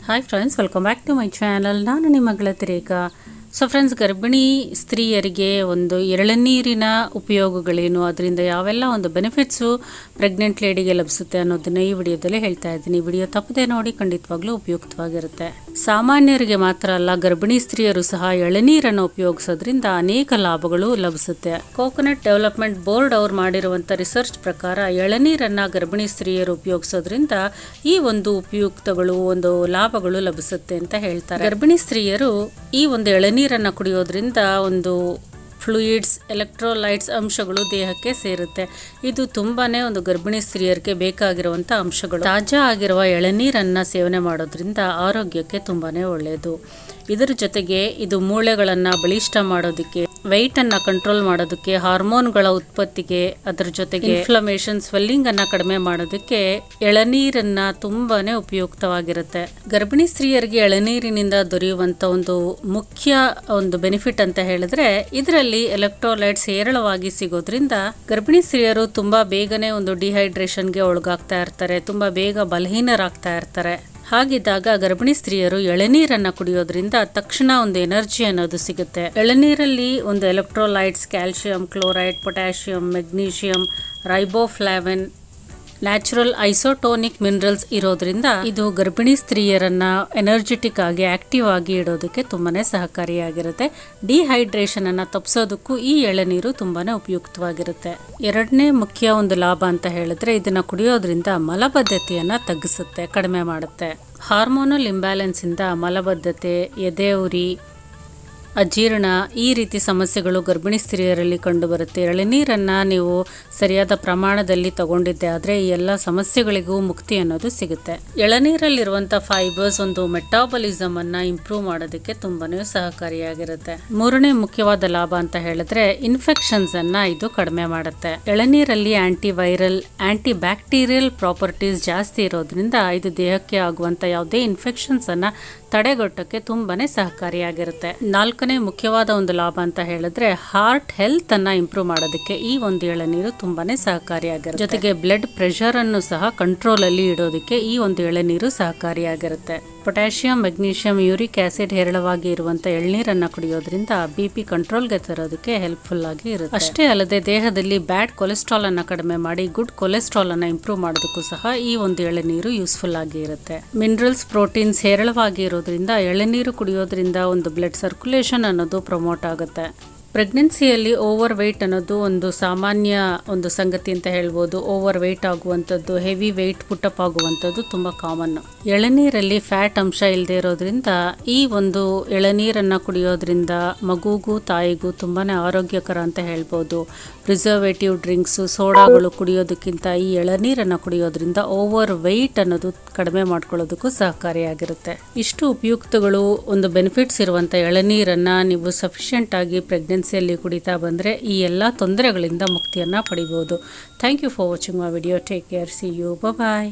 Hi friends, welcome back to my channel. ನಾನು ನಿಮ್ಮ ಗೆಳತಿ ರೇಖಾ. ಸೊ ಫ್ರೆಂಡ್ಸ್, ಗರ್ಭಿಣಿ ಸ್ತ್ರೀಯರಿಗೆ ಒಂದು ಎಳನೀರಿನ ಉಪಯೋಗಗಳೇನು, ಅದರಿಂದ ಯಾವೆಲ್ಲ ಒಂದು ಬೆನಿಫಿಟ್ಸು ಪ್ರೆಗ್ನೆಂಟ್ ಲೇಡಿಗೆ ಲಭಿಸುತ್ತೆ ಅನ್ನೋದನ್ನ ಈ ವಿಡಿಯೋದಲ್ಲಿ ಹೇಳ್ತಾ ಇದ್ದೀನಿ. ವಿಡಿಯೋ ತಪ್ಪದೆ ನೋಡಿ, ಖಂಡಿತವಾಗ್ಲೂ ಉಪಯುಕ್ತವಾಗಿರುತ್ತೆ. ಸಾಮಾನ್ಯರಿಗೆ ಮಾತ್ರ ಅಲ್ಲ, ಗರ್ಭಿಣಿ ಸ್ತ್ರೀಯರು ಸಹ ಎಳನೀರನ್ನು ಉಪಯೋಗಿಸೋದ್ರಿಂದ ಅನೇಕ ಲಾಭಗಳು ಲಭಿಸುತ್ತೆ. ಕೋಕೋನಟ್ ಡೆವಲಪ್ಮೆಂಟ್ ಬೋರ್ಡ್ ಅವರು ಮಾಡಿರುವಂಥ ರಿಸರ್ಚ್ ಪ್ರಕಾರ ಎಳನೀರನ್ನು ಗರ್ಭಿಣಿ ಸ್ತ್ರೀಯರು ಉಪಯೋಗಿಸೋದ್ರಿಂದ ಈ ಒಂದು ಉಪಯುಕ್ತಗಳು, ಒಂದು ಲಾಭಗಳು ಲಭಿಸುತ್ತೆ ಅಂತ ಹೇಳ್ತಾರೆ. ಗರ್ಭಿಣಿ ಸ್ತ್ರೀಯರು ಈ ಒಂದು ಎಳನೀರನ್ನು ಕುಡಿಯೋದ್ರಿಂದ ಒಂದು ಫ್ಲೂಯಿಡ್ಸ್, ಎಲೆಕ್ಟ್ರೋಲೈಟ್ಸ್ ಅಂಶಗಳು ದೇಹಕ್ಕೆ ಸೇರುತ್ತೆ. ಇದು ತುಂಬಾನೇ ಒಂದು ಗರ್ಭಿಣಿ ಸ್ತ್ರೀಯರಿಗೆ ಬೇಕಾಗಿರುವಂಥ ಅಂಶಗಳು. ತಾಜಾ ಆಗಿರುವ ಎಳನೀರನ್ನು ಸೇವನೆ ಮಾಡೋದ್ರಿಂದ ಆರೋಗ್ಯಕ್ಕೆ ತುಂಬಾನೇ ಒಳ್ಳೆಯದು. ಇದರ ಜೊತೆಗೆ ಇದು ಮೂಳೆಗಳನ್ನು ಬಲಿಷ್ಠ ಮಾಡೋದಕ್ಕೆ, ವೆಯ್ಟನ್ನು ಕಂಟ್ರೋಲ್ ಮಾಡೋದಕ್ಕೆ, ಹಾರ್ಮೋನ್ಗಳ ಉತ್ಪತ್ತಿಗೆ, ಅದರ ಜೊತೆಗೆ ಇನ್ಫ್ಲಮೇಷನ್, ಸ್ವೆಲ್ಲಿಂಗ್ ಅನ್ನು ಕಡಿಮೆ ಮಾಡೋದಕ್ಕೆ ಎಳನೀರನ್ನ ತುಂಬಾನೇ ಉಪಯುಕ್ತವಾಗಿರುತ್ತೆ. ಗರ್ಭಿಣಿ ಸ್ತ್ರೀಯರಿಗೆ ಎಳನೀರಿನಿಂದ ದೊರೆಯುವಂಥ ಒಂದು ಮುಖ್ಯ ಒಂದು ಬೆನಿಫಿಟ್ ಅಂತ ಹೇಳಿದ್ರೆ, ಇದರಲ್ಲಿ ಎಲೆಕ್ಟ್ರೋಲೈಟ್ಸ್ ಹೇರಳವಾಗಿ ಸಿಗೋದ್ರಿಂದ ಗರ್ಭಿಣಿ ಸ್ತ್ರೀಯರು ತುಂಬಾ ಬೇಗನೆ ಒಂದು ಡಿಹೈಡ್ರೇಷನ್ಗೆ ಒಳಗಾಗ್ತಾ ಇರ್ತಾರೆ, ತುಂಬಾ ಬೇಗ ಬಲಹೀನರಾಗ್ತಾ ಇರ್ತಾರೆ. ಹಾಗಿದ್ದಾಗ ಗರ್ಭಿಣಿ ಸ್ತ್ರೀಯರು ಎಳನೀರನ್ನ ಕುಡಿಯೋದ್ರಿಂದ ತಕ್ಷಣ ಒಂದು ಎನರ್ಜಿ ಅನ್ನೋದು ಸಿಗುತ್ತೆ. ಎಳನೀರಲ್ಲಿ ಒಂದು electrolytes, calcium, chloride, potassium, magnesium, riboflavin, natural isotonic minerals ಇರೋದ್ರಿಂದ ಇದು ಗರ್ಭಿಣಿ ಸ್ತ್ರೀಯರನ್ನ ಎನರ್ಜೆಟಿಕ್ ಆಗಿ, ಆಕ್ಟಿವ್ ಆಗಿ ಇಡೋದಕ್ಕೆ ತುಂಬಾನೇ ಸಹಕಾರಿಯಾಗಿರುತ್ತೆ. ಡಿಹೈಡ್ರೇಷನ್ ಅನ್ನ ತಪ್ಪಿಸೋದಕ್ಕೂ ಈ ಎಳನೀರು ತುಂಬಾನೇ ಉಪಯುಕ್ತವಾಗಿರುತ್ತೆ. ಎರಡನೇ ಮುಖ್ಯ ಒಂದು ಲಾಭ ಅಂತ ಹೇಳಿದ್ರೆ, ಇದನ್ನ ಕುಡಿಯೋದ್ರಿಂದ ಮಲಬದ್ಧತೆಯನ್ನ ತಗ್ಗಿಸುತ್ತೆ, ಕಡಿಮೆ ಮಾಡುತ್ತೆ. ಹಾರ್ಮೋನಲ್ ಇಂಬ್ಯಾಲೆನ್ಸ್ ಇಂದ ಮಲಬದ್ಧತೆ, ಎದೆ ಉರಿ, ಅಜೀರ್ಣ ಈ ರೀತಿ ಸಮಸ್ಯೆಗಳು ಗರ್ಭಿಣಿ ಸ್ತ್ರೀಯರಲ್ಲಿ ಕಂಡುಬರುತ್ತೆ. ಎಳನೀರನ್ನು ನೀವು ಸರಿಯಾದ ಪ್ರಮಾಣದಲ್ಲಿ ತಗೊಂಡಿದ್ದೆ ಆದರೆ ಈ ಎಲ್ಲ ಸಮಸ್ಯೆಗಳಿಗೂ ಮುಕ್ತಿ ಅನ್ನೋದು ಸಿಗುತ್ತೆ. ಎಳನೀರಲ್ಲಿರುವಂಥ ಫೈಬರ್ಸ್ ಒಂದು ಮೆಟಾಬಲಿಸಮ್ ಅನ್ನ ಇಂಪ್ರೂವ್ ಮಾಡೋದಕ್ಕೆ ತುಂಬಾನೇ ಸಹಕಾರಿಯಾಗಿರುತ್ತೆ. ಮೂರನೇ ಮುಖ್ಯವಾದ ಲಾಭ ಅಂತ ಹೇಳಿದ್ರೆ, ಇನ್ಫೆಕ್ಷನ್ಸ್ ಅನ್ನ ಇದು ಕಡಿಮೆ ಮಾಡುತ್ತೆ. ಎಳನೀರಲ್ಲಿ anti viral, anti bacterial properties ಜಾಸ್ತಿ ಇರೋದ್ರಿಂದ ಇದು ದೇಹಕ್ಕೆ ಆಗುವಂಥ ಯಾವುದೇ ಇನ್ಫೆಕ್ಷನ್ಸ್ ಅನ್ನ ತಡೆಗಟ್ಟಕ್ಕೆ ತುಂಬಾನೇ ಸಹಕಾರಿಯಾಗಿರುತ್ತೆ. ನಾಲ್ಕನೇ ಮುಖ್ಯವಾದ ಒಂದು ಲಾಭ ಅಂತ ಹೇಳಿದ್ರೆ, ಹಾರ್ಟ್ ಹೆಲ್ತ್ ಅನ್ನ ಇಂಪ್ರೂವ್ ಮಾಡೋದಕ್ಕೆ ಈ ಒಂದು ಎಳನೀರು ತುಂಬಾನೇ ಸಹಕಾರಿಯಾಗಿರುತ್ತೆ. ಜೊತೆಗೆ ಬ್ಲಡ್ ಪ್ರೆಷರ್ ಅನ್ನು ಸಹ ಕಂಟ್ರೋಲ್ ಅಲ್ಲಿ ಇಡೋದಕ್ಕೆ ಈ ಒಂದು ಎಳನೀರು ಸಹಕಾರಿಯಾಗಿರುತ್ತೆ. ಪೊಟ್ಯಾಷಿಯಂ, ಮೆಗ್ನೀಷಿಯಂ, ಯೂರಿಕ್ ಆಸಿಡ್ ಹೇರಳವಾಗಿ ಇರುವಂತ ಎಳನೀರನ್ನ ಕುಡಿಯೋದ್ರಿಂದ BP ಕಂಟ್ರೋಲ್ಗೆ ತರೋದಕ್ಕೆ ಹೆಲ್ಪ್ಫುಲ್ ಆಗಿ ಇರುತ್ತೆ. ಅಷ್ಟೇ ಅಲ್ಲದೆ ದೇಹದಲ್ಲಿ ಬ್ಯಾಡ್ ಕೊಲೆಸ್ಟ್ರಾಲ್ ಅನ್ನ ಕಡಿಮೆ ಮಾಡಿ ಗುಡ್ ಕೊಲೆಸ್ಟ್ರಾಲ್ ಅನ್ನ ಇಂಪ್ರೂವ್ ಮಾಡೋದಕ್ಕೂ ಸಹ ಈ ಒಂದು ಎಳನೀರು ಯೂಸ್ಫುಲ್ ಆಗಿ ಇರುತ್ತೆ. ಮಿನರಲ್ಸ್, ಪ್ರೋಟೀನ್ಸ್ ಹೇರಳವಾಗಿ ಇರೋದ್ರಿಂದ ಎಳನೀರು ಕುಡಿಯೋದ್ರಿಂದ ಒಂದು ಬ್ಲಡ್ ಸರ್ಕ್ಯುಲೇಷನ್ ಅನ್ನೋದು ಪ್ರಮೋಟ್ ಆಗುತ್ತೆ. ಪ್ರೆಗ್ನೆನ್ಸಿಯಲ್ಲಿ ಓವರ್ ವೆಯ್ಟ್ ಅನ್ನೋದು ಒಂದು ಸಾಮಾನ್ಯ ಒಂದು ಸಂಗತಿ ಅಂತ ಹೇಳ್ಬೋದು. ಓವರ್ ವೆಯ್ಟ್ ಆಗುವಂಥದ್ದು, ಹೆವಿ ವೆಯ್ಟ್ ಪುಟಪ್ ಆಗುವಂಥದ್ದು ತುಂಬ ಕಾಮನ್ನು. ಎಳನೀರಲ್ಲಿ ಫ್ಯಾಟ್ ಅಂಶ ಇಲ್ಲದೆ ಇರೋದ್ರಿಂದ ಈ ಒಂದು ಎಳನೀರನ್ನು ಕುಡಿಯೋದ್ರಿಂದ ಮಗುಗೂ ತಾಯಿಗೂ ತುಂಬಾ ಆರೋಗ್ಯಕರ ಅಂತ ಹೇಳ್ಬೋದು. ಪ್ರಿಸರ್ವೇಟಿವ್ ಡ್ರಿಂಕ್ಸು, ಸೋಡಾಗಳು ಕುಡಿಯೋದಕ್ಕಿಂತ ಈ ಎಳನೀರನ್ನು ಕುಡಿಯೋದ್ರಿಂದ ಓವರ್ ವೆಯ್ಟ್ ಅನ್ನೋದು ಕಡಿಮೆ ಮಾಡ್ಕೊಳ್ಳೋದಕ್ಕೂ ಸಹಕಾರಿಯಾಗಿರುತ್ತೆ. ಇಷ್ಟು ಉಪಯುಕ್ತಗಳು, ಒಂದು ಬೆನಿಫಿಟ್ಸ್ ಇರುವಂಥ ಎಳನೀರನ್ನು ನೀವು ಸಫಿಷಿಯೆಂಟ್ ಆಗಿ ಪ್ರೆಗ್ನೆನ್ಸಿಯಲ್ಲಿ ಕುಡಿತಾ ಬಂದರೆ ಈ ಎಲ್ಲ ತೊಂದರೆಗಳಿಂದ ಮುಕ್ತಿಯನ್ನು ಪಡಿಬೋದು. Thank you for watching my video. Take care. See you. Bye.